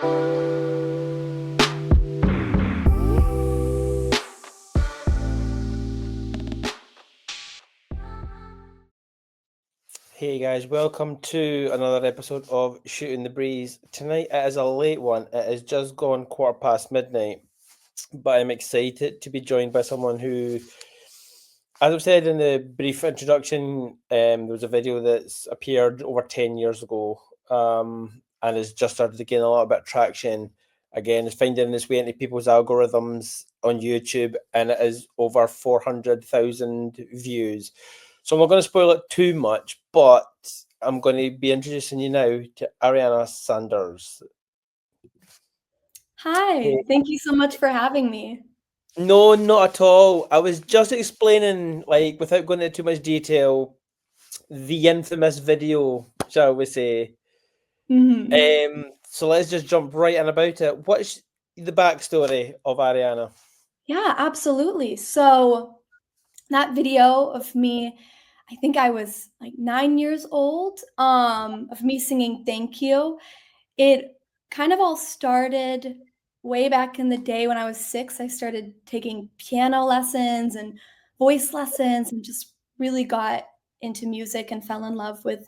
Hey guys, welcome to another episode of Shooting the Breeze. Tonight it is a late one. It has just gone midnight, but I'm excited to be joined by someone who, as I've said in the brief introduction, there was a video that's appeared over 10 years ago and has just started to gain a little bit of traction. Again, it's finding its way into people's algorithms on YouTube, and it is over 400,000 views. So I'm not going to spoil it too much, but I'm going to be introducing you now to Ariana Sanders. Hi, Hey. thank you so much for having me. No, not at all. I was just explaining, like, without going into too much detail, the infamous video, shall we say. So let's just jump right in about it. What's the backstory of Ariana? Yeah, absolutely. So that video of me, I think I was like 9 years old, of me singing "Thank You." It kind of all started way back in the day when I was 6. I started taking piano lessons and voice lessons and just really got into music and fell in love with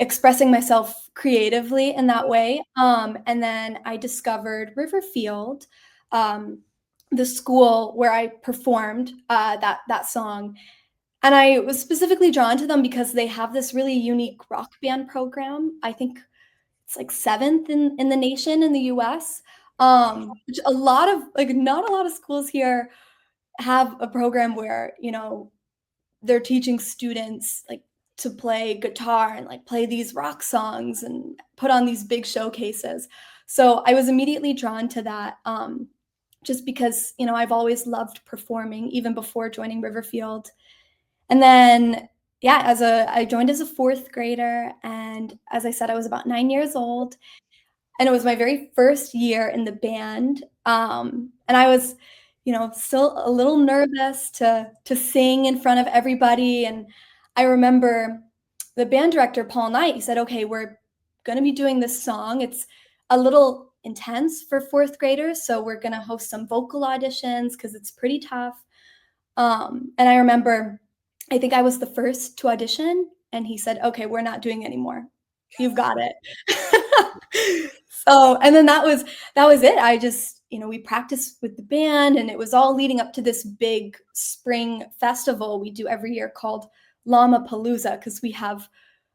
expressing myself creatively in that way. And then I discovered Riverfield, um, the school where I performed that song, and I was specifically drawn to them because they have this really unique rock band program. I think it's like 7th in the nation in the US, which a lot of like, not a lot of schools here have a program where, they're teaching students, like, to play guitar and, like, play these rock songs and put on these big showcases. So, I was immediately drawn to that, just because, I've always loved performing even before joining Riverfield. And then, yeah, I joined as a 4th grader, and as I said, I was about 9 years old, and it was my very first year in the band, and I was, still a little nervous to sing in front of everybody, and I remember the band director, Paul Knight, he said, "Okay, we're gonna be doing this song. It's a little intense for 4th graders, so we're gonna host some vocal auditions because it's pretty tough." And I remember, I think I was the first to audition, and he said, "Okay, we're not doing anymore. You've got it." So, and then that was it. I just, we practiced with the band, and it was all leading up to this big spring festival we do every year called Llama-palooza, because we have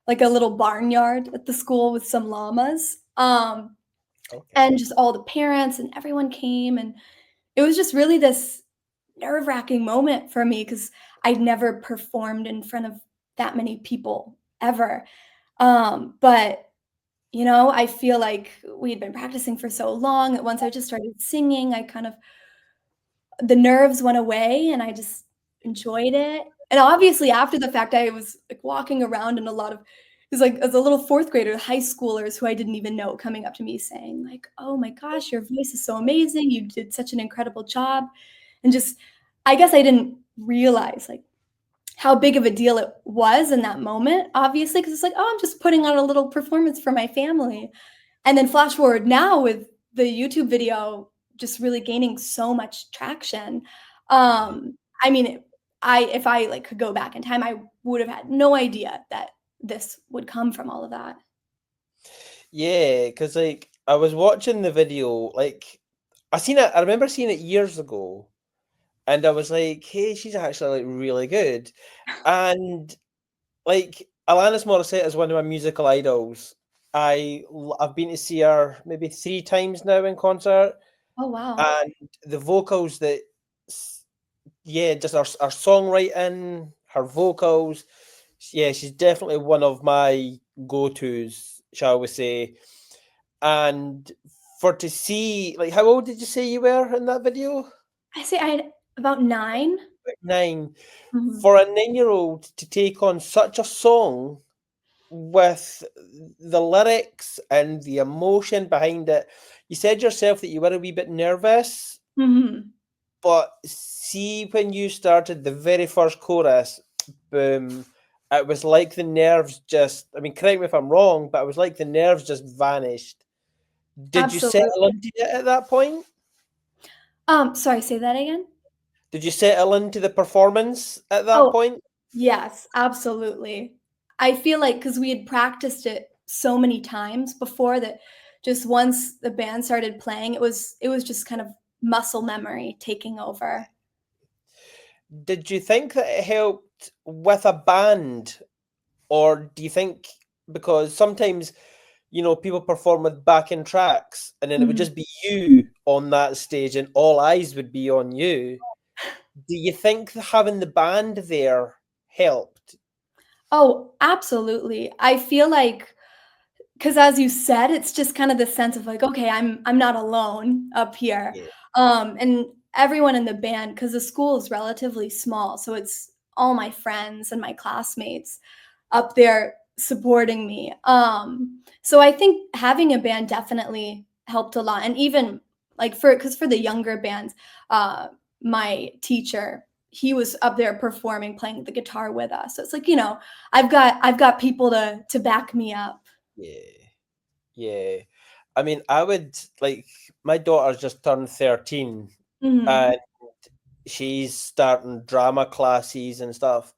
like a little barnyard at the school with some llamas. Okay. And just all the parents and everyone came, and it was just really this nerve-wracking moment for me because I'd never performed in front of that many people ever. But I feel like we'd been practicing for so long that once I just started singing, I kind of the nerves went away and I just enjoyed it. And obviously after the fact, I was like walking around and a lot of it was like as a little 4th grader, high schoolers who I didn't even know coming up to me saying like, "Oh my gosh, your voice is so amazing. You did such an incredible job." And just I guess I didn't realize like how big of a deal it was in that moment, obviously, because it's like, "Oh, I'm just putting on a little performance for my family." And then flash forward now with the YouTube video just really gaining so much traction. I mean, I if I, like, could go back in time, I would have had no idea that this would come from all of that. Yeah, because like I was watching the video, like I seen it. I remember seeing it years ago, and I was like, "Hey, she's actually like really good," and like Alanis Morissette is one of my musical idols. I've been to see her maybe 3 times now in concert, Oh, wow. and the vocals that, yeah, just her songwriting, her vocals, yeah, she's definitely one of my go tos, shall we say. And for to see, like, how old did you say you were in that video? I say I had about 9. Like 9. Mhm. For a 9-year-old to take on such a song with the lyrics and the emotion behind it, you said yourself that you were a wee bit nervous, Mhm. but see when you started the very first chorus, boom, it was like the nerves just, I mean, correct me if I'm wrong, but it was like the nerves just vanished. Did you settle Absolutely. into it at that point? Sorry, say that again? Did you settle into the performance at that Oh, point? yes, absolutely. I feel like because we had practiced it so many times before that just once the band started playing, it was just kind of muscle memory taking over. Did you think that it helped with a band, or do you think because sometimes people perform with backing tracks and then it would Mhm. just be you on that stage and all eyes would be on you. Do you think having the band there helped? Oh, absolutely. I feel like, because as you said, it's just kind of the sense of like, "Okay, I'm not alone up here." Yeah. And everyone in the band, because the school is relatively small, so it's all my friends and my classmates up there supporting me. So I think having a band definitely helped a lot, and even, like, for the younger bands, uh, my teacher, he was up there performing, playing the guitar with us. So it's like, I've got people to back me up. Yeah. Yeah. I mean, I would like my daughter's just turned 13 Mhm. and she's starting drama classes and stuff.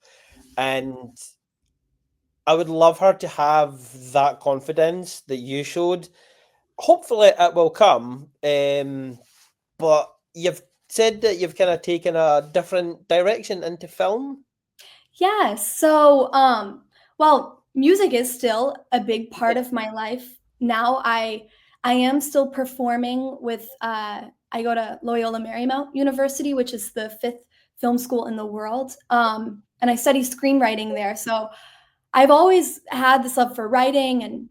And I would love her to have that confidence that you showed. Hopefully it will come. But you've said that you've kind of taken a different direction into film. Yes. So, well, music is still a big Yeah. part of my life now. I am still performing with I go to Loyola Marymount University, which is the fifth film school in the world. And I study screenwriting there. So I've always had this love for writing, and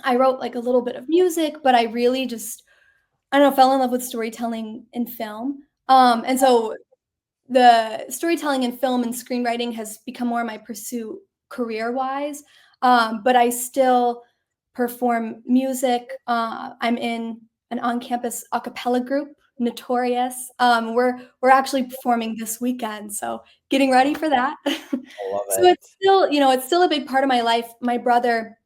I wrote like a little bit of music, but I really just, I don't know, fell in love with storytelling in film. And so the storytelling in film and screenwriting has become more my pursuit career-wise, but I still perform music. I'm in an on-campus a cappella group, Notorious. We're actually performing this weekend, so getting ready Oh, for that. I love So it. it's still a big part of my life. My brother,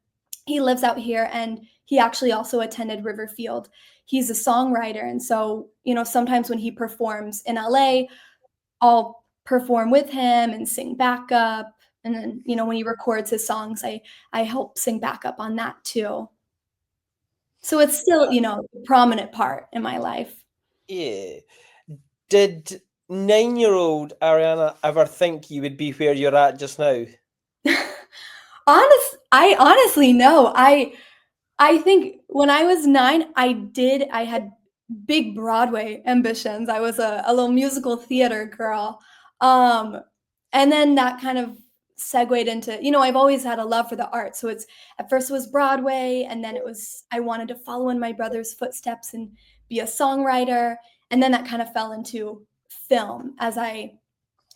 he lives out here, and he actually also attended Riverfield. He's a songwriter, and so, sometimes when he performs in LA, I'll perform with him and sing backup, and then, when he records his songs, I help sing backup on that too. So it's still, a prominent part in my life. Yeah. Did 9-year-old Ariana ever think you would be where you're at just now? I honestly know. I think when I was 9, I had big Broadway ambitions. I was a little musical theater girl. Um, and then that kind of segued into, I've always had a love for the arts. So it's at first it was Broadway, and then it was I wanted to follow in my brother's footsteps and be a songwriter. And then that kind of fell into film as I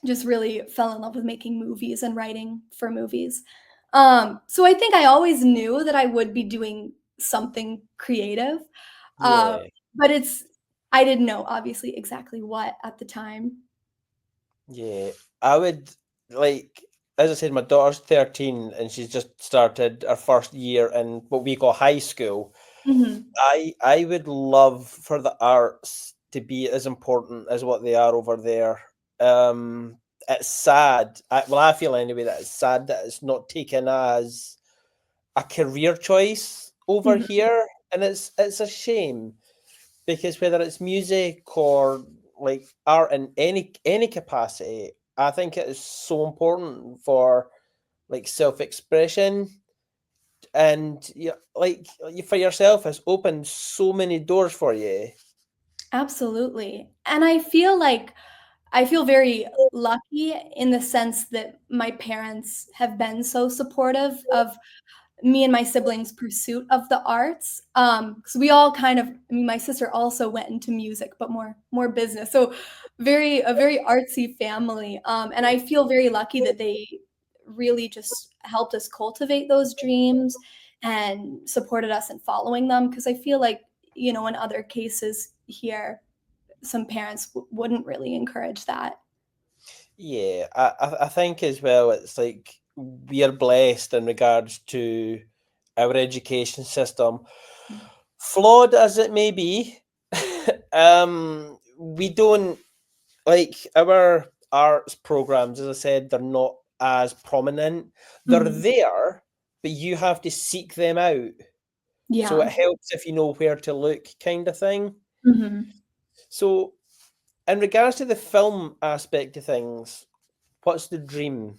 just really fell in love with making movies and writing for movies. So I think I always knew that I would be doing something creative, uh, Yeah. but I didn't know obviously exactly what at the time. Yeah, I would like, as I said, my daughter's 13 and she's just started her first year in what we call high school. Mhm. I would love for the arts to be as important as what they are over there. It's sad. I feel anyway that it's sad that it's not taken as a career choice over Mhm. here, and it's a shame because whether it's music or like art in any capacity, I think it is so important for like self-expression and yeah, like for yourself has opened so many doors for you. Absolutely. And I feel very lucky in the sense that my parents have been so supportive of me and my siblings' pursuit of the arts. Because we all kind of, I mean, my sister also went into music, but more business. So a very artsy family. And I feel very lucky that they really just helped us cultivate those dreams and supported us in following them. Because I feel like, in other cases here, some parents wouldn't really encourage that. Yeah, I think as well it's like we are blessed in regards to our education system flawed as it may be, we don't like our arts programs, as I said, they're not as prominent. They're Mhm. there, but you have to seek them out. So Yeah. it helps if you know where to look, kind of thing. Mhm. So, in regards to the film aspect of things, what's the dream?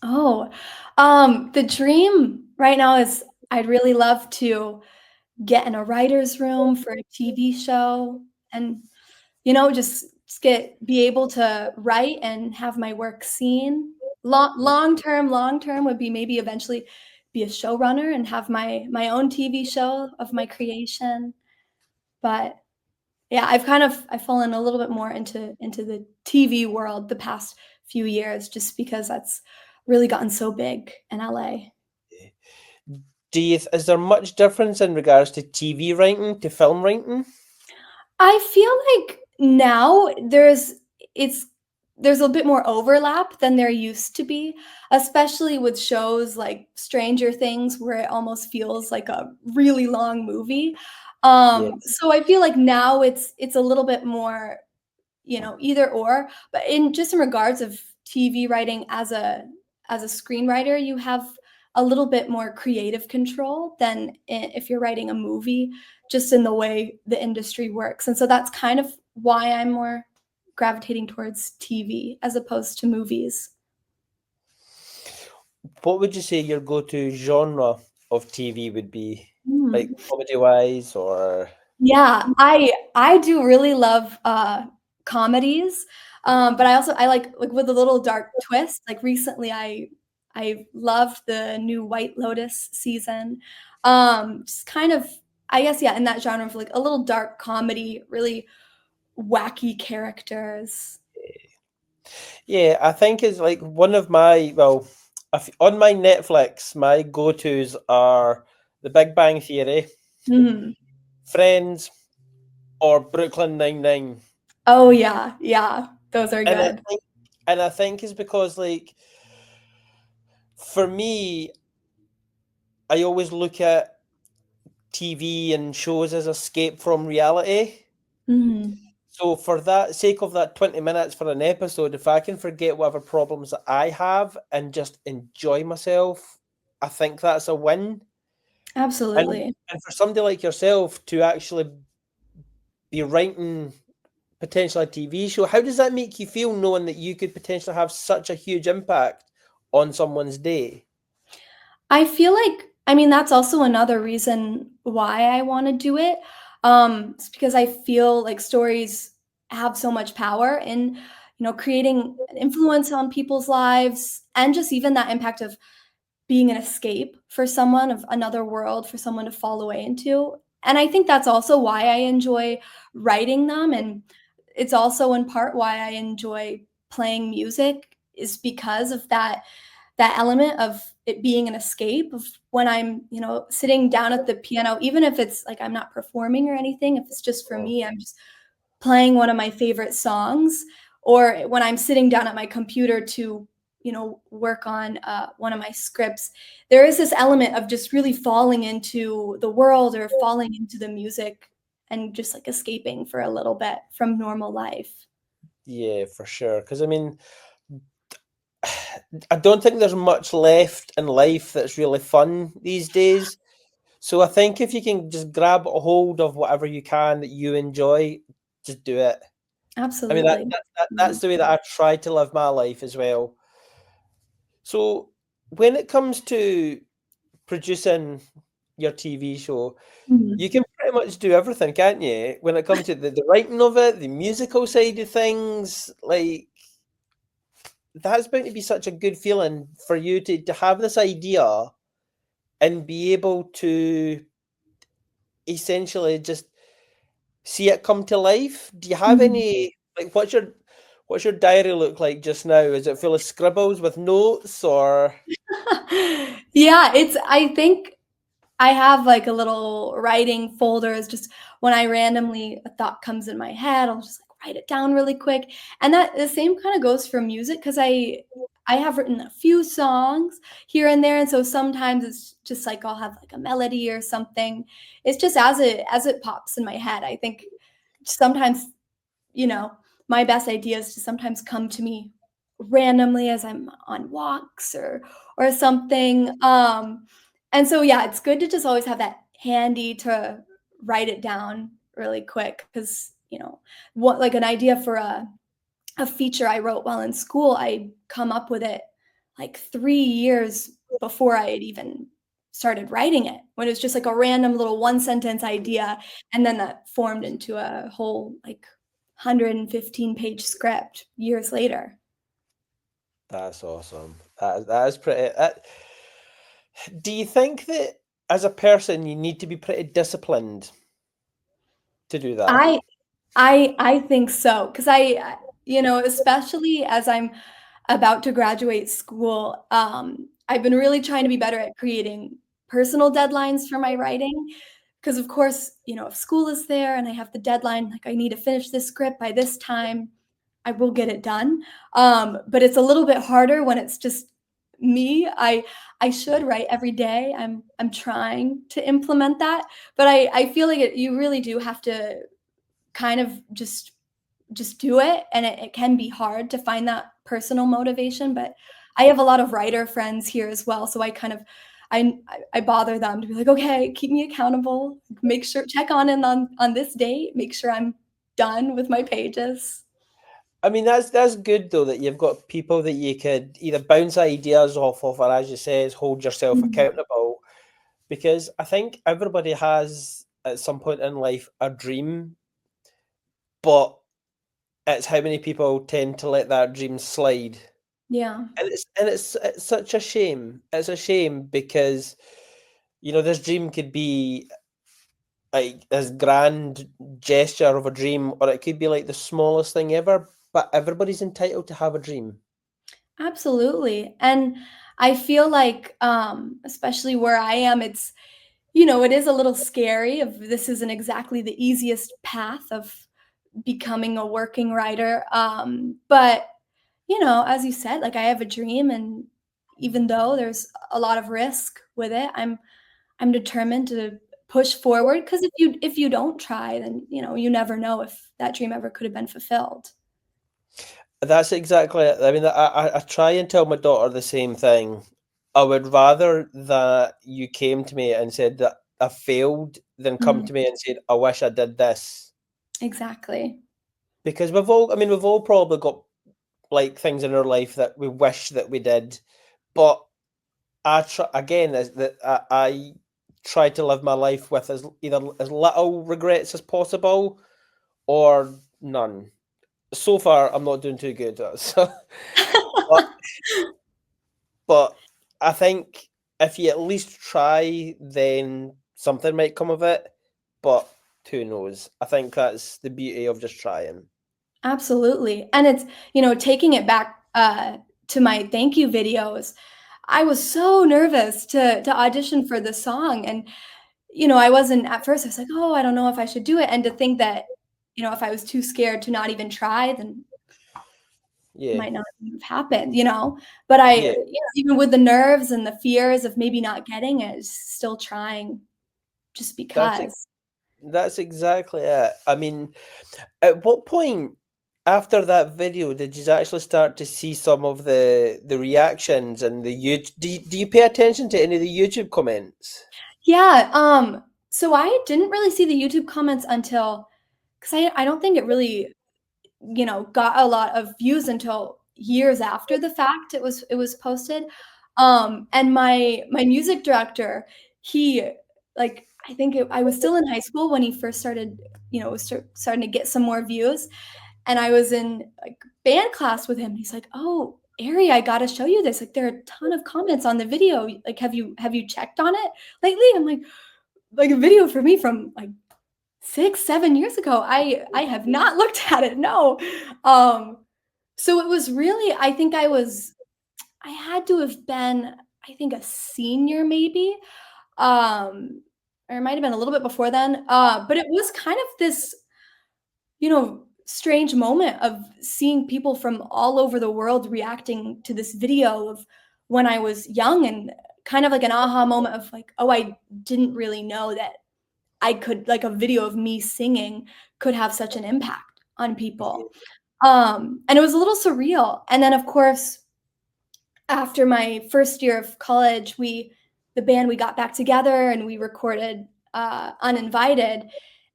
Oh, the dream right now is I'd really love to get in a writer's room for a TV show and, just be able to write and have my work seen. Long term would be maybe eventually be a showrunner and have my own TV show of my creation. But yeah, I've fallen a little bit more into the TV world the past few years just because that's really gotten so big in LA. Is there much difference in regards to TV writing to film writing? I feel like now it's there's a bit more overlap than there used to be, especially with shows like Stranger Things where it almost feels like a really long movie. Yes. So I feel like now it's a little bit more, either or, but in regards of TV writing as a screenwriter, you have a little bit more creative control than if you're writing a movie, just in the way the industry works. And so that's kind of why I'm more gravitating towards TV as opposed to movies. What would you say your go-to genre of TV would be? Like Mm. comedy-wise or Yeah, I do really love, comedies, but I like with a little dark twist. Like recently, I loved the new White Lotus season. Just kind of, I guess, yeah, in that genre of like a little dark comedy, really wacky characters. yeah, I think it's like one of my well, on my Netflix, my go-tos are The Big Bang Theory, Mhm. Friends, or Brooklyn Nine-Nine. Oh yeah, yeah, those are And I good. think and I think it's because like for me, I always look at TV and shows as escape from reality. Mhm. So for that sake of that 20 minutes for an episode, if I can forget whatever problems that I have and just enjoy myself, I think that's a win. Absolutely. And for somebody like yourself to actually be writing potentially a TV show, how does that make you feel knowing that you could potentially have such a huge impact on someone's day? I feel like that's also another reason why I wanna do it. It's because I feel like stories have so much power in, creating an influence on people's lives and just even that impact of being an escape for someone of another world for someone to fall away into. And I think that's also why I enjoy writing them, and it's also in part why I enjoy playing music is because of that element of it being an escape of when I'm, sitting down at the piano, even if it's like I'm not performing or anything, if it's just for Mm. me, I'm just playing one of my favorite songs, or when I'm sitting down at my computer to, work on one of my scripts, there is this element of just really falling into the world or falling into the music and just like escaping for a little bit from normal life. Yeah, for sure. Because I mean, I don't think there's much left in life that's really fun these days. So I think if you can just grab a hold of whatever you can that you enjoy, just do it. I mean Absolutely. that's Mhm. the way that I try to live my life as well. So when it comes to producing your TV show, Mhm. you can pretty much do everything, can't you? When it comes to the writing of it, the musical side of things, like that's bound to be such a good feeling for you to have this idea and be able to essentially just see it come to life. Do you have Mhm. any like what's your diary look like just now? Is it full of scribbles with notes or Yeah, I think I have like a little writing folder. Is just when I randomly a thought comes in my head, I'll just like write it down really quick. And that the same kind of goes for music because I have written a few songs here and there, and so sometimes it's just like I'll have like a melody or something. It's just as it pops in my head. I think sometimes, you know, my best ideas just sometimes come to me randomly as I'm on walks or something. And so yeah, it's good to just always have that handy to write it down really quick because what like an idea for a feature I wrote while in school, I come up with it like 3 years before I had even started writing it, when it was just like a random little one sentence idea, and then that formed into a whole like 115-page script years later. That's awesome. That is pretty. Do you think that as a person you need to be pretty disciplined to do that? I I think so, 'cause especially as I'm about to graduate school, I've been really trying to be better at creating personal deadlines for my writing. Because of course, if school is there and I have the deadline, like, I need to finish this script by this time, I will get it done. But it's a little bit harder when it's just me. I should write every day. I'm trying to implement that, but I feel like you really do have to kind of just do it, and it can be hard to find that personal motivation, but I have a lot of writer friends here as well, so I kind of I bother them to be like, "Okay, keep me accountable, make sure check on in on this date, make sure I'm done with my pages." I mean, that's good though that you've got people that you could either bounce ideas off of, or as you say, hold yourself Mhm. accountable. Because I think everybody has at some point in life a dream, but it's how many people tend to let that dream slide. Yeah. And it's such a shame. It's a shame because this dream could be like this grand gesture of a dream, or it could be like the smallest thing ever. But everybody's entitled to have a dream. Absolutely, and I feel like, especially where I am, it is a little scary of this isn't exactly the easiest path of becoming a working writer, but, as you said, like, I have a dream, and even though there's a lot of risk with it, I'm determined to push forward. Because if you don't try, then, you never know if that dream ever could have been fulfilled. That's exactly it. I mean, I try and tell my daughter the same thing. I would rather that you came to me and said that I failed than come Mhm. to me and said, I wish I did this. Exactly. Because we've all probably got like things in our life that we wish that we did. But I try again is that I try to live my life with either as little regrets as possible or none. So far, I'm not doing too good. So, but But I think if you at least try, then something might come of it. But who knows? I think that's the beauty of just trying. Absolutely, and it's taking it back, to my thank you videos, I was so nervous to audition for the song, and, I wasn't at first, I was like, "Oh, I don't know if I should do it," and to think that, if I was too scared to not even try, then it Yeah, might not have happened, but yeah. even with the nerves and the fears of maybe not getting it, still trying just That's ex- because. that's exactly it. I mean, at what point after that video did you actually start to see some of the reactions and the YouTube? Do you pay attention to any of the YouTube comments? Yeah, so I didn't really see the YouTube comments until, because I don't think it really, got a lot of views until years after the fact it was posted. And my music director, he like I think I was still in high school when he first started, was starting to get some more views, and I was in like band class with him. He's like, "Oh, Ari, I gotta show you this. Like, there are a ton of comments on the video. Like, have you checked on it lately?" I'm like a video for me from like 6, 7 years ago. I have not looked at it, no. Um, so it was really I had to have been, I think, a senior maybe, um, or it might have been a little bit before then, but it was kind of this, strange moment of seeing people from all over the world reacting to this video of when I was young, and kind of like an aha moment of like, oh, I didn't really know that I could, like, a video of me singing could have such an impact on people. And it was a little surreal. And then, of course, after my first year of college, the band, we got back together and we recorded, Uninvited,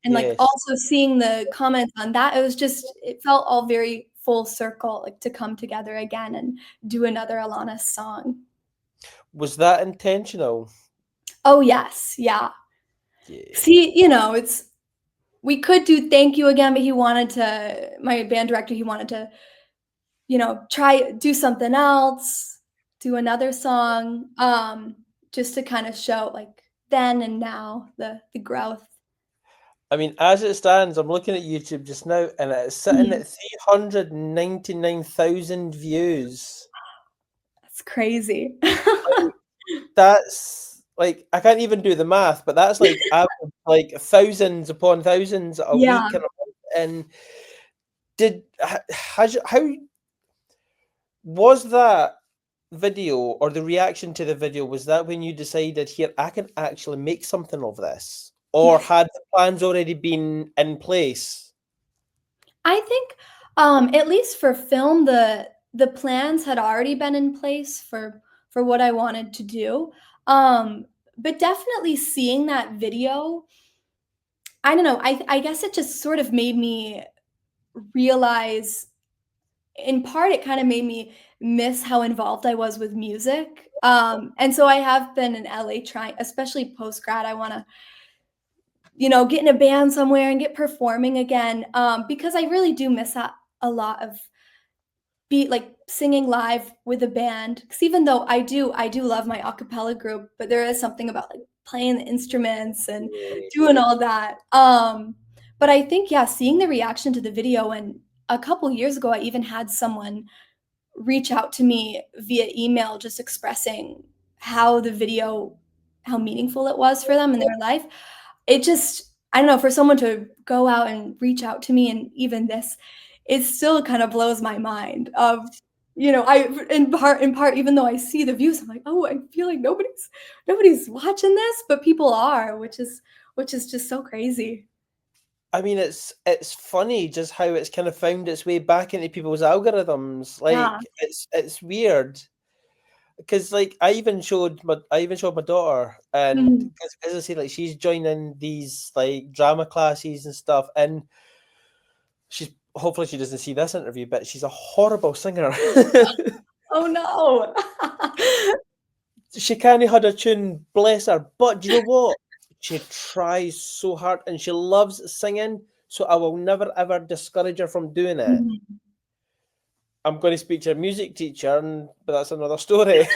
and, like, Yes. also seeing the comments on that, it felt all very full circle, like, to come together again and do another Alanis song. Was that intentional? Oh, yes, yeah. Yeah. See, it's we could do "Thank You" again, but my band director, he wanted to, try do something else, do another song, just to kinda show, like, then and now, the growth. I mean, as it stands, I'm looking at YouTube just now, and it's sitting Mhm. at 399,000 views. That's crazy. Like, that's like I can't even do the math, but that's like average, like thousands upon thousands a Yeah. week and a month. And how was that video or the reaction to the video? Was that when you decided, here, I can actually make something of this, or had the plans already been in place? I think, at least for film, the plans had already been in place for what I wanted to do, but definitely seeing that video, I don't know, I guess it just sort of made me realize, in part, it kinda made me miss how involved I was with music, and so I have been in LA trying, especially post-grad, I wanna, get in a band somewhere and get performing again, because I really do miss out a lot of be like, singing live with a band. Because even though I do love my a cappella group, but there is something about, like, playing the instruments and Yeah. doing all that, but I think, yeah, seeing the reaction to the video, and a couple years ago, I even had someone reach out to me via email just expressing how the video how meaningful it was for them in their life. It just, I don't know, for someone to go out and reach out to me, and even this, it still kind of blows my mind of, I in part, even though I see the views, I'm like, "Oh, I feel like nobody's watching this," but people are, which is just so crazy. I mean, it's funny just how it's kind of found its way back into people's algorithms. Yeah. Like it's weird because like I even showed my daughter, and Mhm. because as I say, like she's joining these like drama classes and stuff, and she's hopefully she doesn't see this interview, but she's a horrible singer. Oh, no. She can't hold a tune, bless her. But do you know what? She tries so hard and she loves singing. So I will never ever discourage her from doing it. Mhm. I'm going to speak to a music teacher, but that's another story.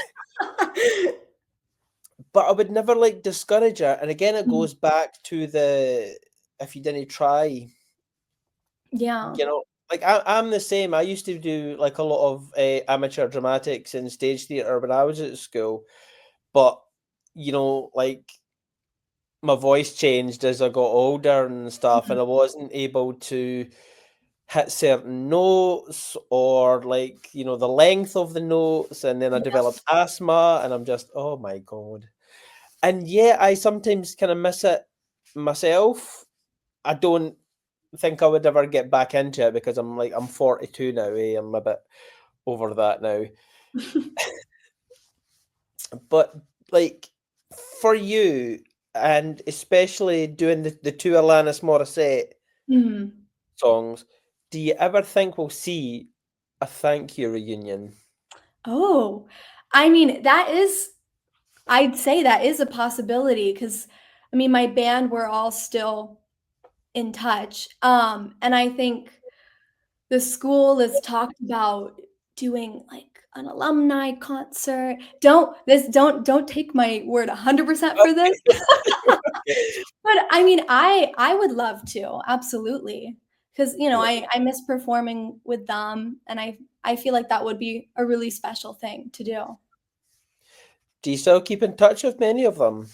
But I would never like discourage her. And again, it Mhm. goes back to the if you didn't try, Yeah. like I'm the same. I used to do like a lot of amateur dramatics and stage theatre when I was at school. But like my voice changed as I got older and stuff, Mhm. and I wasn't able to hit certain notes or like the length of the notes, and then I Yeah. developed asthma, and I'm just, oh my god. And yeah, I sometimes kind of miss it myself. I don't think I would ever get back into it because I'm 42 now. I'm a bit over that now. But like for you, and especially doing the two Alanis Morissette Mhm. songs, do you ever think we'll see a thank you reunion? Oh, I mean, I'd say that is a possibility, because I mean, my band, we're all still in touch, and I think the school has talked about doing, like, an alumni concert. Don't take my word 100% for this, but I mean, I would love to, absolutely, 'cause, Yeah. I miss performing with them, and I feel like that would be a really special thing to do. Do you still keep in touch with many of them?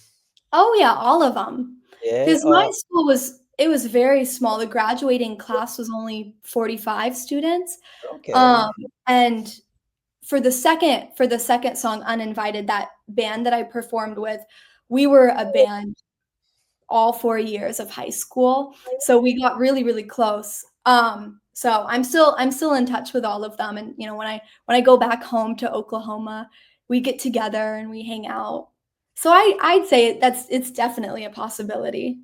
Oh, yeah, all of them. Yeah. 'Cause my Oh, school was it was very small. The graduating class was only 45 students. Um, Okay. and for the second song, Uninvited, that band that I performed with, we were a band all 4 years of high school, so we got really, really close. So I'm still in touch with all of them, and, when I go back home to Oklahoma, we get together and we hang out. So I'd say it's definitely a possibility.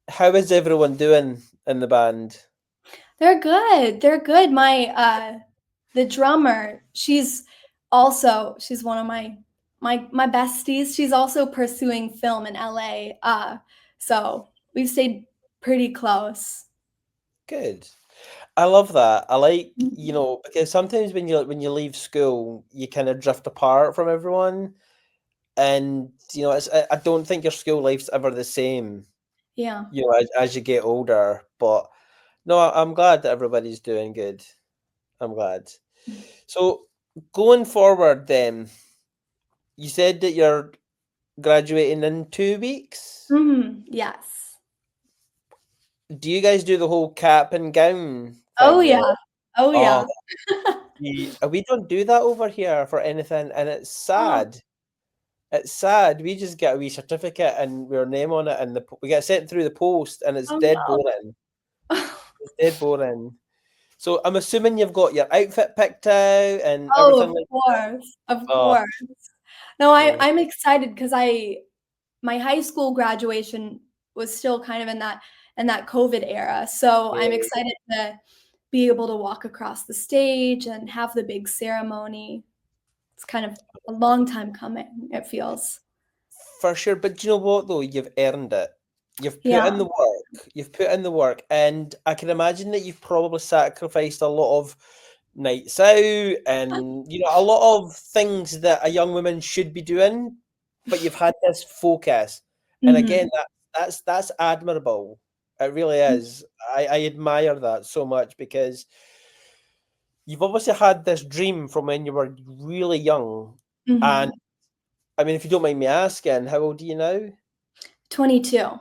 How is everyone doing in the band? They're good. The drummer, she's one of my besties. She's also pursuing film in LA. So we've stayed pretty close. Good. I love that. I like, Mhm. because sometimes when you leave school, you kind of drift apart from everyone, and I don't think your school life's ever the same, Yeah. as you get older. But no, I'm glad that everybody's doing good. I'm glad. So going forward, then you said that you're graduating in 2 weeks. Mhm. Yes. Do you guys do the whole cap and gown Oh, thing? yeah. Oh, Oh, yeah. we don't do that over here for anything, and it's Oh, sad. It's sad. We just get a wee certificate and our name on it, and we get sent through the post, and it's oh, dead no. boring. It's dead boring. So I'm assuming you've got your outfit picked out and Oh, everything of like that. course, of Oh, course. No, yeah, I'm excited because my high school graduation was still kind of in that COVID era, so I'm yeah. excited to be able to walk across the stage and have the big ceremony. It's kind of a long time coming, it feels. For sure, but do you know what though? You've earned it. You've put Yeah. in the work. You've put in the work, and I can imagine that you've probably sacrificed a lot of nights out and a lot of things that a young woman should be doing, but you've had this focus. And again, Mhm. that's admirable. It really is. I admire that so much because you've obviously had this dream from when you were really young. And Mhm. I mean, if you don't mind me asking, how old are you now? 22.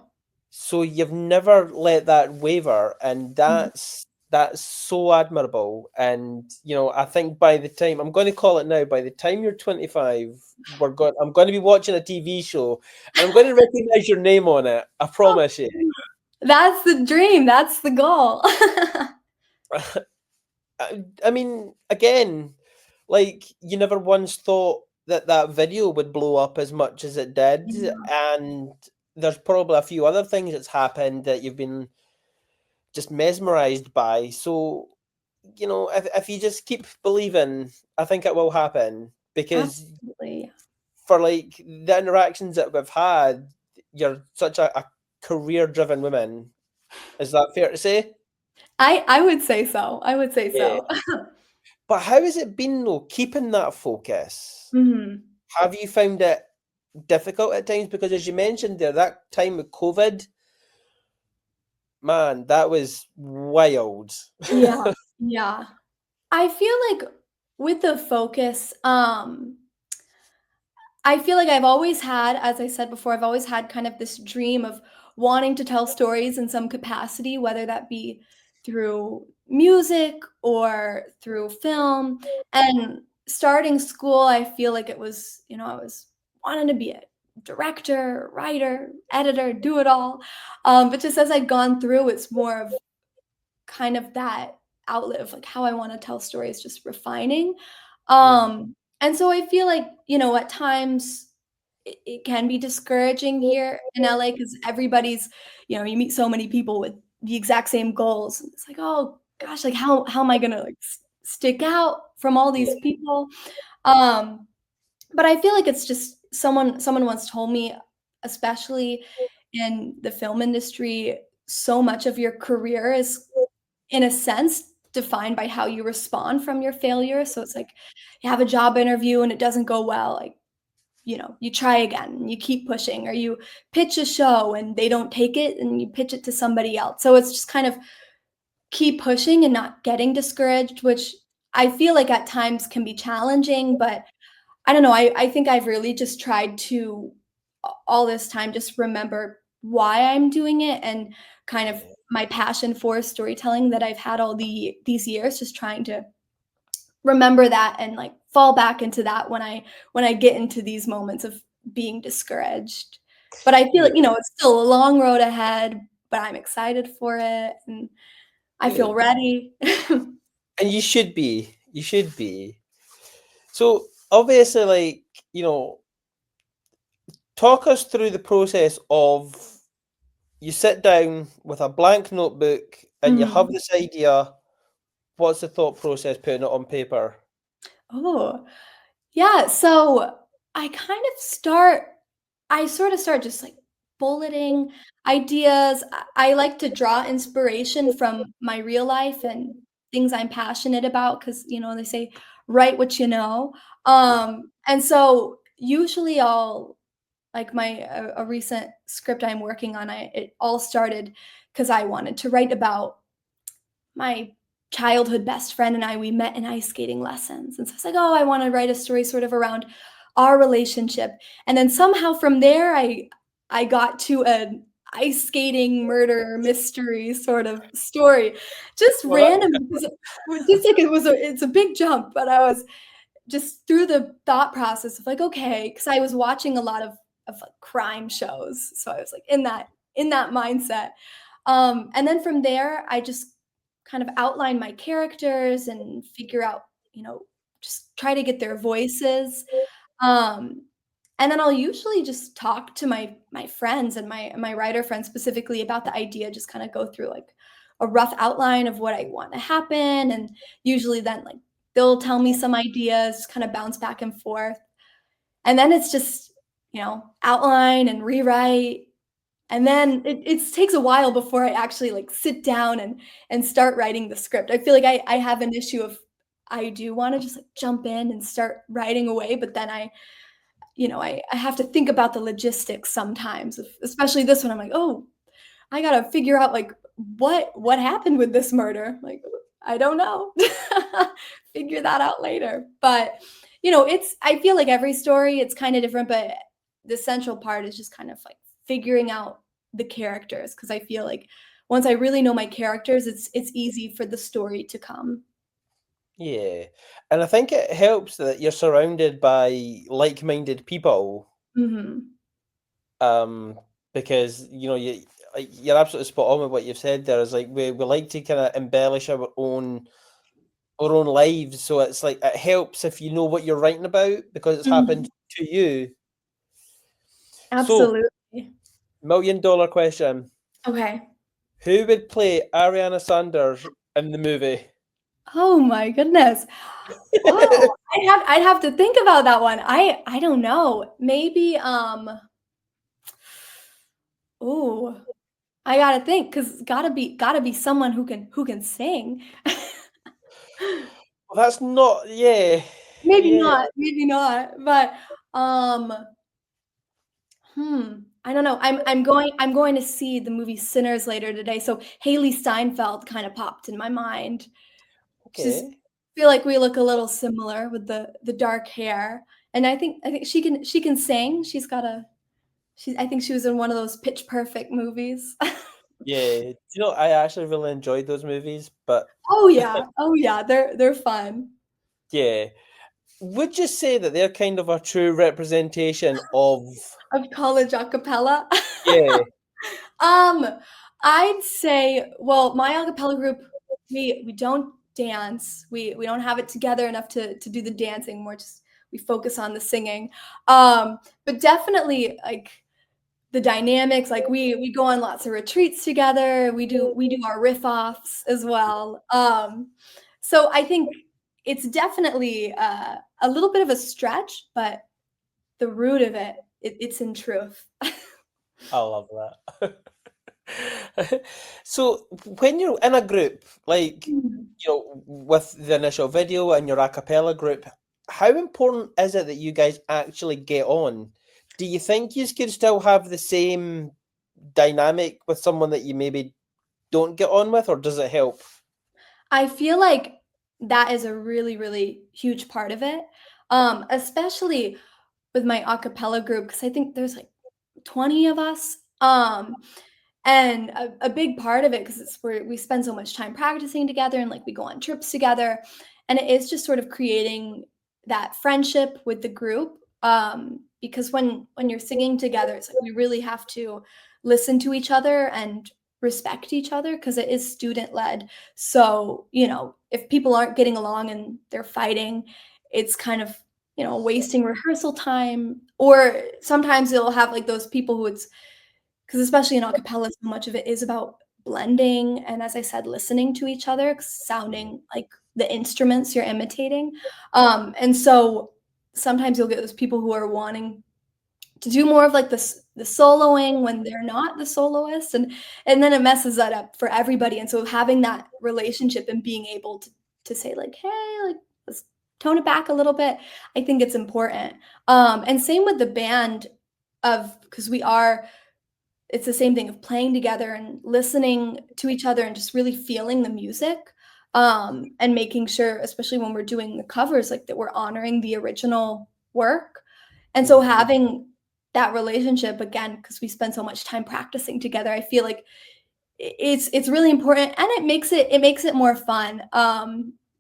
So you've never let that waver, and Mhm. that's so admirable. And I think by the time I'm going to call it now, by the time you're 25, I'm going to be watching a TV show, and I'm going to recognize your name on it. I promise you. That's the dream, that's the goal. I mean, again, like you never once thought that that video would blow up as much as it did, Yeah, and there's probably a few other things that's happened that you've been just mesmerized by. So, if you just keep believing, I think it will happen because absolutely. for like the interactions that we've had, you're such a career driven woman. Is that fair to say? I would say so, I would say Yeah. so. But how has it been though, keeping that focus? Mhm. Have you found it difficult at times? Because as you mentioned there, that time with COVID, man, that was wild. Yeah, yeah. I feel like with the focus, I feel like I've always had, as I said before, I've always had kind of this dream of wanting to tell stories in some capacity, whether that be through music or through film. And starting school, I feel like it was, I was wanting to be a director, writer, editor, do it all. But just as I've gone through, it's more of kind of that outlet of, like, how I wanna tell stories, just refining. Mhm. And so I feel like, at times it can be discouraging here in LA because everybody's you meet so many people with the exact same goals, and it's like, "Oh gosh, like, how am I gonna, like, stick out from all Yeah. these people?" Um, but I feel like it's just someone once told me, especially in the film industry, so much of your career is in a sense, defined by how you respond from your failure. So it's like you have a job interview and it doesn't go well, like, you try again and you keep pushing, or you pitch a show and they don't take it and you pitch it to somebody else. So it's just kind of keep pushing and not getting discouraged, which I feel like at times can be challenging, but I don't know. I think I've really just tried to all this time just remember why I'm doing it and kind of Yeah. my passion for storytelling that I've had all these years, just trying to remember that and like fall back into that when I get into these moments of being discouraged. But I feel Yeah. like, it's still a long road ahead, but I'm excited for it and I feel Good. ready. And you should be. You should be. So obviously, like, you know, talk us through the process of you sit down with a blank notebook and you have Mhm. this idea. What's the thought process putting it on paper? Oh, yeah, so I sort of start just, like, bulleting ideas. I like to draw inspiration from my real life and things I'm passionate about because they say, "Write what you know." And so, usually I'll like, a recent script I'm working on, it all started because I wanted to write about my childhood best friend and I, we met in ice skating lessons. And so I was like, oh, I want to write a story sort of around our relationship. And then somehow from there, I got to an ice skating murder mystery sort of story. Just Well, that, random because just like it's a big jump, but I was just through the thought process of like, okay, because I was watching a lot of like crime shows. So I was like in that mindset. And then from there, I just kind of outline my characters and figure out, just try to get their voices. Um, and then I'll usually just talk to my friends and my writer friends specifically about the idea, just kind of go through like a rough outline of what I want to happen. And usually then like they'll tell me some ideas, kind of bounce back and forth. And then it's just, outline and rewrite and then it takes a while before I actually, like, sit down and start writing the script. I feel like I have an issue of I do wanna just, like, jump in and start writing away, but then I have to think about the logistics sometimes, especially this one, I'm like, "Oh, I gotta figure out, like, what happened with this murder?" Like, I don't know. Figure that out later. But, it's I feel like every story, it's kinda different, but the central part is just kind of, like, figuring out the characters because I feel like once I really know my characters, it's easy for the story to come. yeah. And I think it helps that you're surrounded by like-minded people. Mhm. Um, because you're absolutely spot on with what you've said there. Is like we like to kind of embellish our own lives, so it's like it helps if you know what you're writing about because it's happened Mhm. to you. So, Absolutely. $1 million question: Okay. who would play Ariana Sanders in the movie? Oh my goodness. Oh, I'd have to think about that one. I don't know. Maybe, ooh, I gotta think because gotta be someone who can sing. Well, that's not. Yeah, yeah. Maybe not, but, um, I don't know. I'm going to see the movie Sinners later today, so Haley Steinfeld kinda popped in my mind. She's Okay. feel like we look a little similar with the dark hair, and I think she can sing. I think she was in one of those Pitch Perfect movies. Yeah. I actually really enjoyed those movies, but Oh, yeah. Oh, yeah. They're fun. yeah. Would you say that they're kind of a true representation of? Of college a cappella? Yeah. Um, I'd say, well, my a cappella group, we don't dance. We don't have it together enough to do the dancing, more just we focus on the singing. But definitely, like, the dynamics, like, we go on lots of retreats together, we do our riff offs as well. So I think it's definitely, a little bit of a stretch, but the root of it's in truth. I love that. So when you're in a group, like, Mhm. with the initial video and your a cappella group, how important is it that you guys actually get on? Do you think you could still have the same dynamic with someone that you maybe don't get on with, or does it help? I feel like that is a really, really huge part of it, especially with my a cappella group, because I think there's, like, 20 of us, Um, and a big part of it, because it's where we spend so much time practicing together and like we go on trips together. And it is just sort of creating that friendship with the group. Because when you're singing together, it's like we really have to listen to each other and respect each other because it is student led. So, if people aren't getting along and they're fighting, it's kind of, wasting rehearsal time. Or sometimes it'll have like those people who it's because especially in acapella, so much of it is about blending and, as I said, listening to each other, sounding like the instruments you're imitating. And so sometimes you'll get those people who are wanting to do more of like the soloing when they're not the soloist, and then it messes that up for everybody. And so having that relationship and being able to say like, hey, like let's tone it back a little bit. I think it's important. And same with the band of because it's the same thing of playing together and listening to each other and just really feeling the music, and making sure, especially when we're doing the covers, like that we're honoring the original work. And so Mhm. having that relationship again, because we spend so much time practicing together, I feel like it's really important, and it makes it more fun.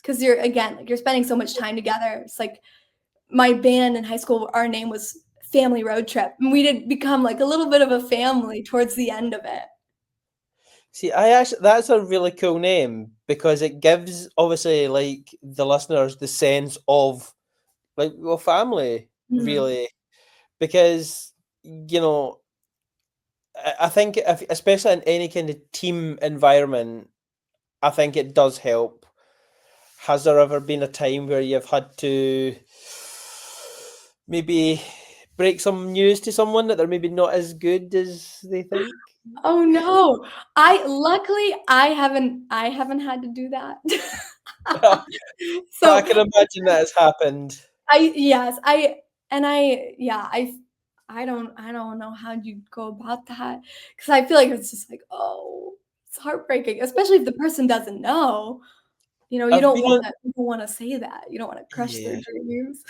Because you're again like you're spending so much time together. It's like my band in high school, our name was Family Road Trip, and we did become like a little bit of a family towards the end of it. See, I actually that's a really cool name because it gives obviously like the listeners the sense of like well family Mhm. really because you know I think if especially in any kind of team environment, I think it does help. Has there ever been a time where you've had to maybe break some news to someone that they're maybe not as good as they think? Oh, no. I haven't had to do that. I So, can imagine that has happened. I yes, I yeah, I don't know how you go about that because I feel like it's just like, oh, it's heartbreaking, especially if the person doesn't know. You I've don't been on wanna say that. You don't wanna crush their yeah. dreams.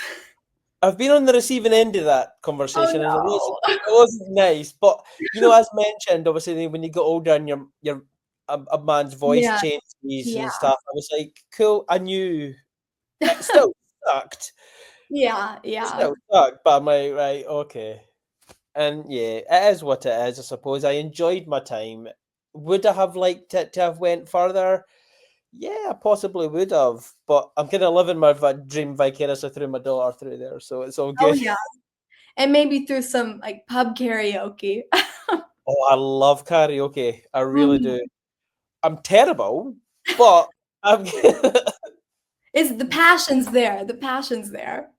I've been on the receiving end of that Oh, conversation, and no. it wasn't nice. But as mentioned, obviously when you get older and your a man's voice Yeah, changes yeah, and stuff, I was like, cool. I knew it still sucked. yeah, It yeah. still sucked, but I'm like, right, okay. And yeah, it is what it is. I suppose I enjoyed my time. Would I have liked it to have went further? Yeah, I possibly would have, but I'm kind of living my dream vicariously through my daughter through there, so it's all Oh, good. yeah, and maybe through some, like, pub karaoke. Oh, I love karaoke. I really Mhm. do. I'm terrible, but I'm It's the passion's there.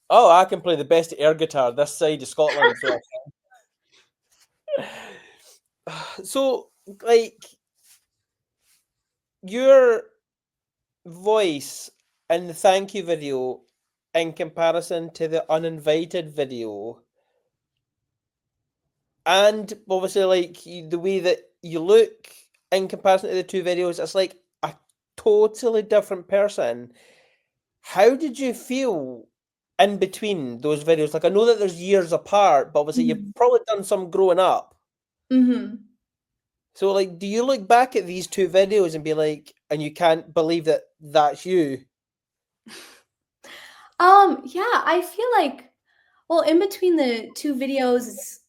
oh, I can play the best air guitar this side of Scotland, so so like your voice in the thank you video in comparison to the uninvited video, and obviously like the way that you look in comparison to the two videos, it's like a totally different person. How did you feel in between those videos? Like I know that there's years apart, but obviously you've Mhm. probably done some growing up. Mhm. So like, do you look back at these two videos and be like, and you can't believe that that's you? Yeah, I feel like well, in between the 2 videos, it's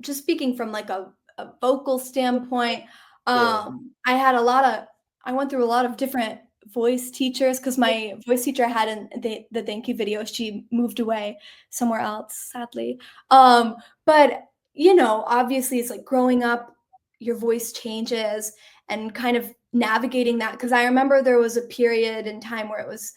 just speaking from, like, a vocal standpoint, Yeah, I had a lotta I went through a lot of different voice teachers because my voice teacher I had in the thank you video, she moved away somewhere else, sadly. But, obviously, it's like growing up, your voice changes and kind of navigating that. Because I remember there was a period in time where it was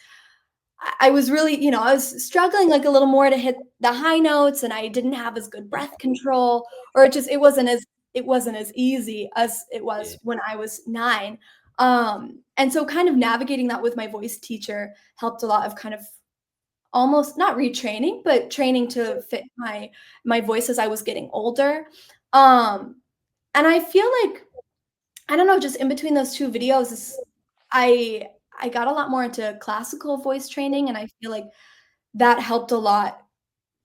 I was really, I was struggling like a little more to hit the high notes and I didn't have as good breath control or it wasn't as easy as it yeah, was when I was 9. And so kind of navigating that with my voice teacher helped a lot of kind of almost not retraining, but training to fit my voice as I was getting older. Um, and I feel like I don't know, just in between those 2 videos I I got a lot more into classical voice training, and I feel like that helped a lot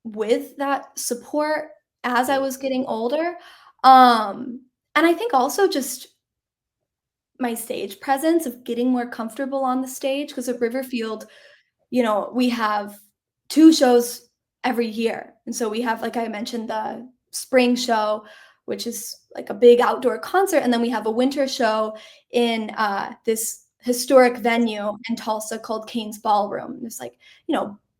with that support as I yeah. was getting older. And I think also just my stage presence of getting more comfortable on the stage because at Riverfield, we have 2 shows every year, and so we have, like I mentioned, the spring show, which is like a big outdoor concert, and then we have a winter show in, this historic venue in Tulsa called Kane's Ballroom. There's, like,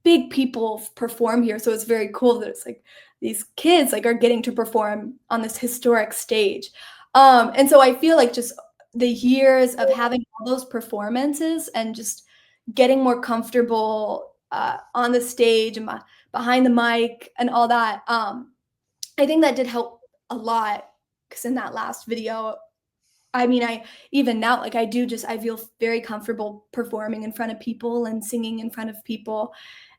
big people perform here, so it's very cool that it's, like, these kids, like, are getting to perform on this historic stage. And so I feel like just the years of having all those performances and just getting more comfortable, on the stage and behind the mic and all that, I think that did help a lot. Because in that last video, I mean, I even now, like, I feel very comfortable performing in front of people and singing in front of people,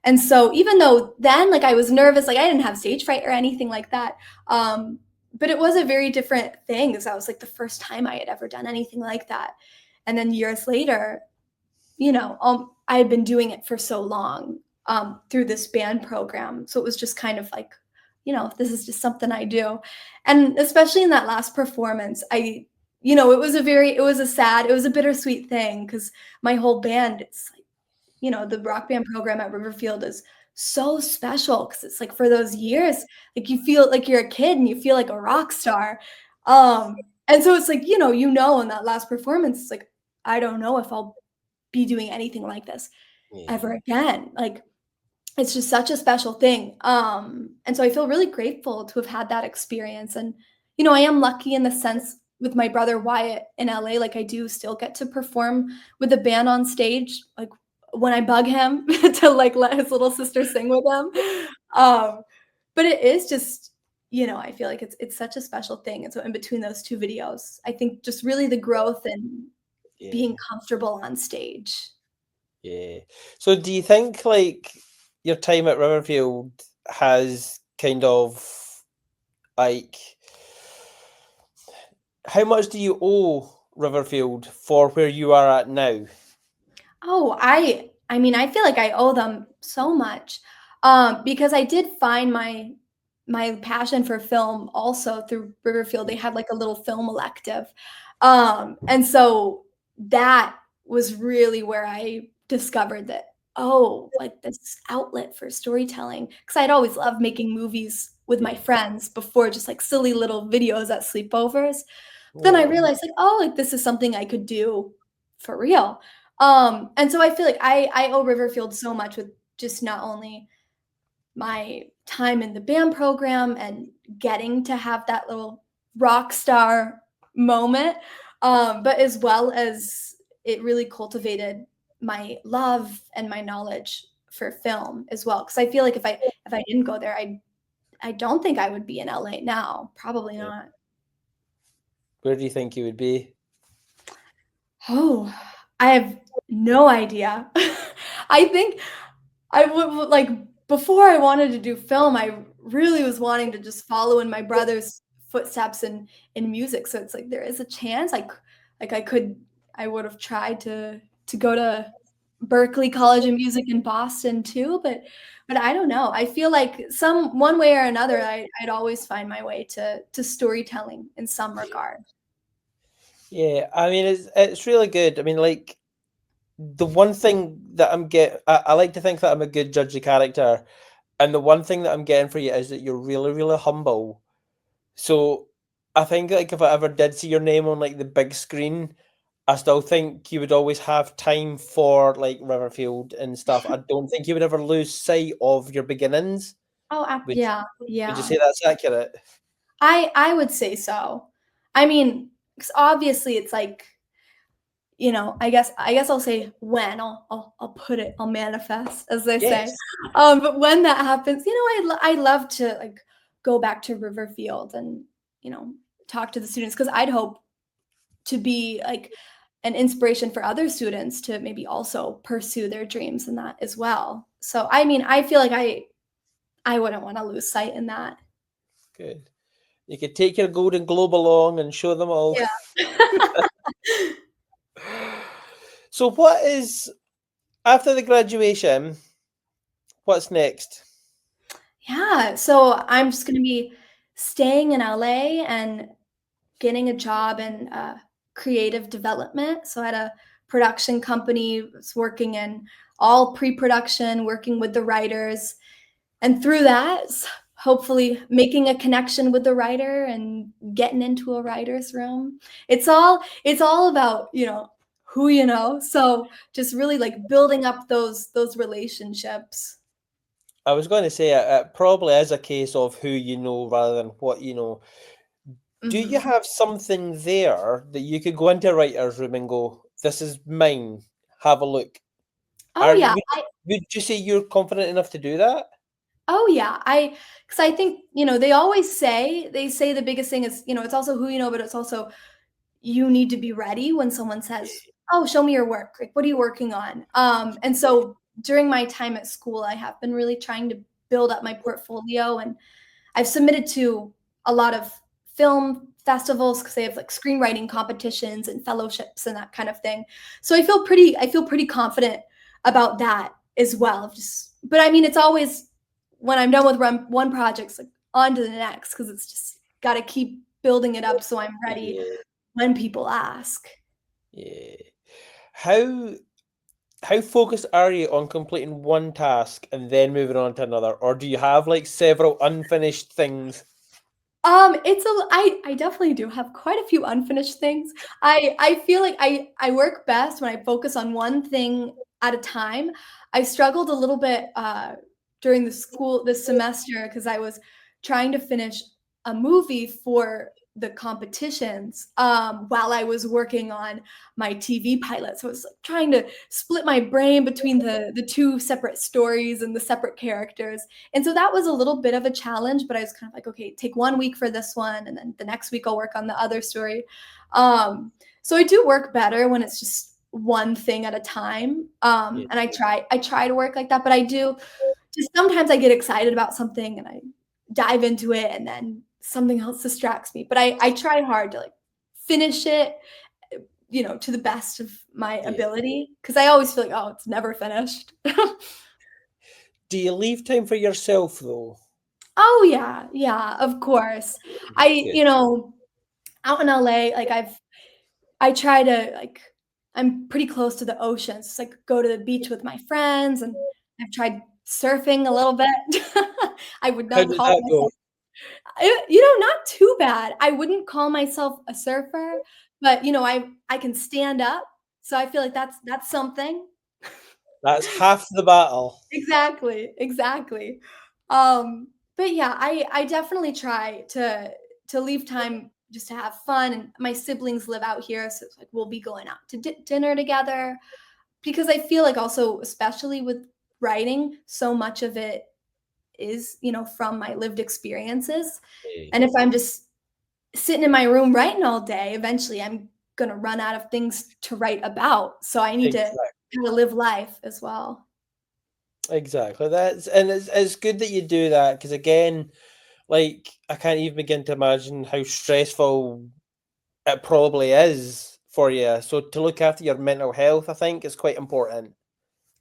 and so even though then, like, I was nervous, like, I didn't have stage fright or anything like that, but it was a very different thing because that was, like, the first time I had ever done anything like that, and then years later, I had been doing it for so long, through this band program, so it was just kind of like, this is just something I do, and especially in that last performance, it was a bittersweet thing because my whole band, it's like, the rock band program at Riverfield is so special because it's like for those years, like you feel like you're a kid and you feel like a rock star, and so it's like, in that last performance, it's like, I don't know if I'll be doing anything like this Yeah. ever again. Like, it's just such a special thing. And so I feel really grateful to have had that experience. And, I am lucky in the sense with my brother Wyatt in LA, like I do still get to perform with a band on stage, like when I bug him to like let his little sister sing with him. Um, but it is just, I feel like it's such a special thing. And so in between those two videos, I think just really the growth and being Yeah. comfortable on stage. Yeah. So do you think like your time at Riverfield has kind of like how much do you owe Riverfield for where you are at now? Oh, I mean, I feel like I owe them so much, because I did find my passion for film also through Riverfield. They had like a little film elective, and so that was really where I discovered that, oh, like this outlet for storytelling. Because I'd always loved making movies with my Yeah. friends before, just like silly little videos at sleepovers. Then I Oh, realized like, oh, like this is something I could do for real. And so I feel like I owe Riverfield so much with just not only my time in the band program and getting to have that little rock star moment, but as well as it really cultivated my love and my knowledge for film as well. Because I feel like if I didn't go there, I don't think I would be in LA now. Probably yeah. not. Where do you think you would be? Oh, I have no idea. I think I would like before I wanted to do film, I really was wanting to just follow in my brother's footsteps in music. So it's like there is a chance like I would have tried to go to Berklee College of Music in Boston too, but I don't know. I feel like some one way or another I'd always find my way to storytelling in some regard. Yeah, I mean it's really good. I mean, like the one thing that I like to think that I'm a good judge of character, and the one thing that I'm getting for you is that you're really, really humble. So I think like if I ever did see your name on like the big screen, I still think you would always have time for like Riverfield and stuff. I don't think you would ever lose sight of your beginnings. Oh, Would yeah, would you yeah. say that's accurate? I would say so. I mean, 'cause obviously it's like, I guess I'll say when I'll put it, I'll manifest, as they say. Yes. But when that happens, I'd love to like go back to Riverfield and you know talk to the students because I'd hope to be like an inspiration for other students to maybe also pursue their dreams in that as well. So I mean, I feel like I wouldn't want to lose sight in that. Good. You could take your Golden Globe along and show them all. Yeah. So what is after the graduation, what's next? Yeah, so I'm just gonna be staying in LA and getting a job in creative development. So at a production company, was working in all pre-production, working with the writers, and through that, hopefully making a connection with the writer and getting into a writer's room. It's all about, who you know. So just really like building up those relationships. I was going to say it probably is a case of who you know rather than what you know. Do you Mhm. have something there that you could go into a writer's room and go, "This is mine. Have a look." Oh Are you? yeah. Would you say you're confident enough to do that? Oh yeah, because I think, they say the biggest thing is, it's also who you know, but it's also you need to be ready when someone says, "Oh, show me your work. Like, what are you working on?" And so during my time at school, I have been really trying to build up my portfolio, and I've submitted to a lot of film festivals because they have like screenwriting competitions and fellowships and that kind of thing. So I feel pretty confident about that as well. But I mean, it's always when I'm done with one project, it's like on to the next because it's just got to keep building it up so I'm ready Yeah, when people ask. yeah. How how focused are you on completing one task and then moving on to another, or do you have like several unfinished things? I definitely do have quite a few unfinished things. I feel like I work best when I focus on one thing at a time. I struggled a little bit during this semester because I was trying to finish a movie for the competitions while I was working on my TV pilot. So I was like, trying to split my brain between the two separate stories and the separate characters. And so that was a little bit of a challenge, but I was kind of like, okay, take 1 week for this one, and then the next week I'll work on the other story. So I do work better when it's just one thing at a time. Yeah, And I try to work like that, but I do just sometimes I get excited about something and I dive into it, and then something else distracts me. But I try hard to like finish it, to the best of my yeah. ability because I always feel like, oh, it's never finished. Do you leave time for yourself though? Oh yeah, yeah, of course. Good. Out in LA, like I try to like I'm pretty close to the ocean. So like go to the beach with my friends, and I've tried surfing a little bit. I would How not did call that go? myself not too bad. I wouldn't call myself a surfer, but I can stand up. So I feel like that's something. That's half the battle. Exactly, exactly. But yeah, I definitely try to leave time just to have fun. And my siblings live out here, so it's like we'll be going out to dinner together because I feel like also, especially with writing, so much of it is from my lived experiences. Yeah, And if I'm just sitting in my room writing all day, eventually I'm gonna run out of things to write about. So I need to exactly. kind of live life as well. Exactly. It's good that you do that because again, like I can't even begin to imagine how stressful it probably is for you. So to look after your mental health, I think is quite important.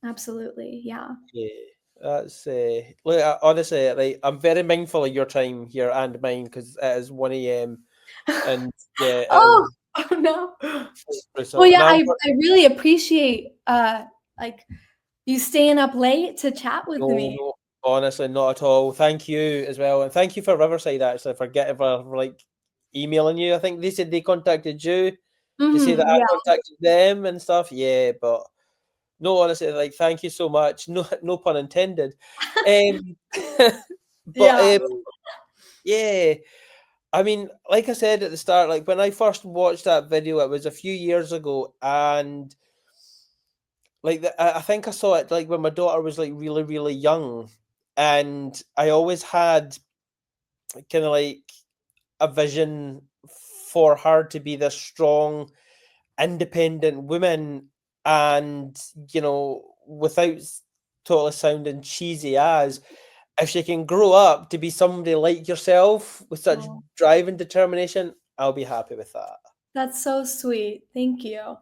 Absolutely, yeah. Yeah, that's look. Honestly, like I'm very mindful of your time here and mine because it is 1 a.m. and yeah, it Oh, is oh no. Well, brutal. yeah, Now, I really appreciate, like, you staying up late to chat with no, me. no, honestly, not at all. Thank you as well, and thank you for Riverside actually for like emailing you. I think they said they contacted you to say that Mhm, I yeah, contacted them and stuff. Yeah, but no, honestly, like thank you so much. No, no pun intended. Um, but yeah. yeah. I mean, like I said at the start, like when I first watched that video, it was a few years ago, and like I think I saw it like when my daughter was like really, really young, and I always had kind of like a vision for her to be this strong, independent woman, and without totally sounding cheesy, as if she can grow up to be somebody like yourself with such Oh, drive and determination, I'll be happy with that. that's so sweet. Thank you.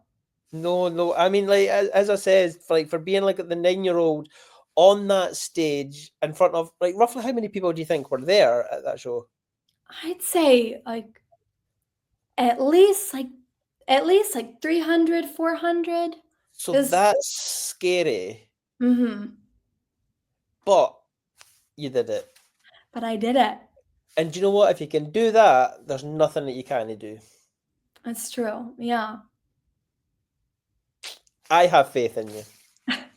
No, no. I mean, like as I said, like for being like the 9-year-old on that stage in front of like roughly how many people do you think were there at that show? I'd say like at least like 300, 400. So Is that's scary, mhm. but you did it. But I did it. And do you know what? If you can do that, there's nothing that you can't do. That's true. Yeah. I have faith in you.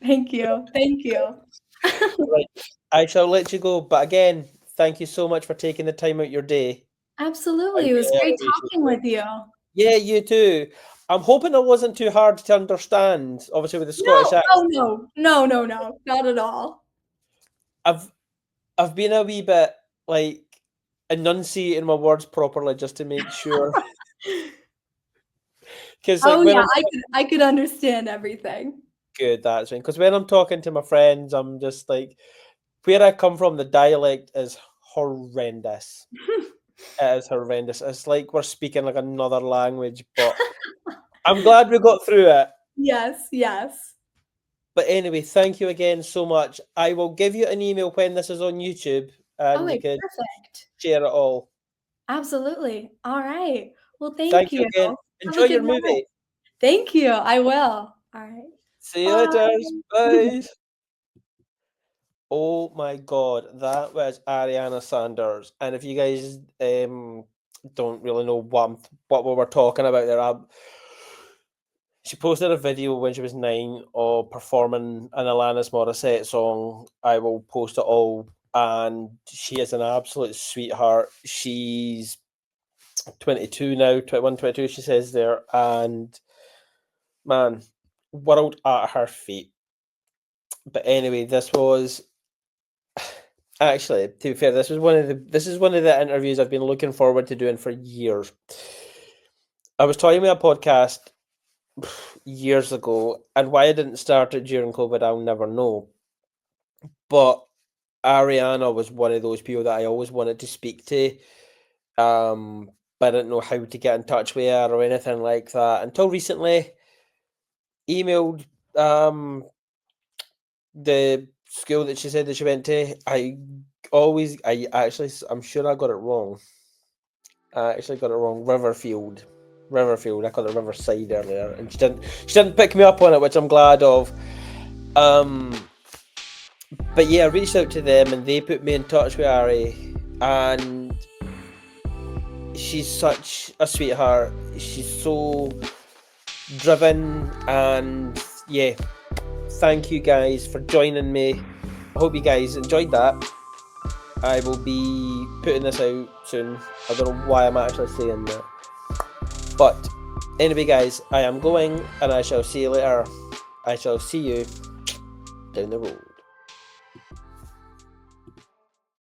Thank you. Thank you. Right. I shall let you go. But again, thank you so much for taking the time out your day. I Absolutely. It was really great appreciate talking it. with you. Yeah, you too. I'm hoping it wasn't too hard to understand, obviously with the Scottish No, oh accent. no. No, no, no. Not at all. I've I've been a wee bit like enunciating my words properly just to make sure. Because like Oh when yeah, I'm I could understand everything. good, that's right. Because when I'm talking to my friends, I'm just like, where I come from, the dialect is horrendous. It is horrendous. It's like we're speaking like another language, but I'm glad we got through it. Yes, yes. But anyway, thank you again so much. I will give you an email when this is on YouTube and you Okay, can perfect. share it all. Absolutely. All right. Well, thank Thank you you. again. Have Enjoy a good your night. movie. Thank you. I will. All right. See you later. Bye. Bye. Oh my god, that was Ariana Sanders. And if you guys don't really know what we were talking about there, she posted a video when she was 9 of performing an Alanis Morissette song. I will post it all. And she is an absolute sweetheart. She's 22 now, 21, 22, she says there. And man, world at her feet. But anyway, this was actually, to be fair, this is one of the interviews I've been looking forward to doing for years. I was talking about a podcast years ago, and why I didn't start it during COVID, I'll never know. But Ariana was one of those people that I always wanted to speak to, but I didn't know how to get in touch with her or anything like that until recently. Emailed the school that she said that she went to. I'm sure I got it wrong. I actually got it wrong. Riverfield. I called it Riverside earlier, and she didn't pick me up on it, which I'm glad of. But yeah, I reached out to them and they put me in touch with Ari, and she's such a sweetheart. She's so driven, and yeah, thank you guys for joining me. I hope you guys enjoyed that. I will be putting this out soon. I don't know why I'm actually saying that. But anyway, guys, I am going and I shall see you later. I shall see you down the road.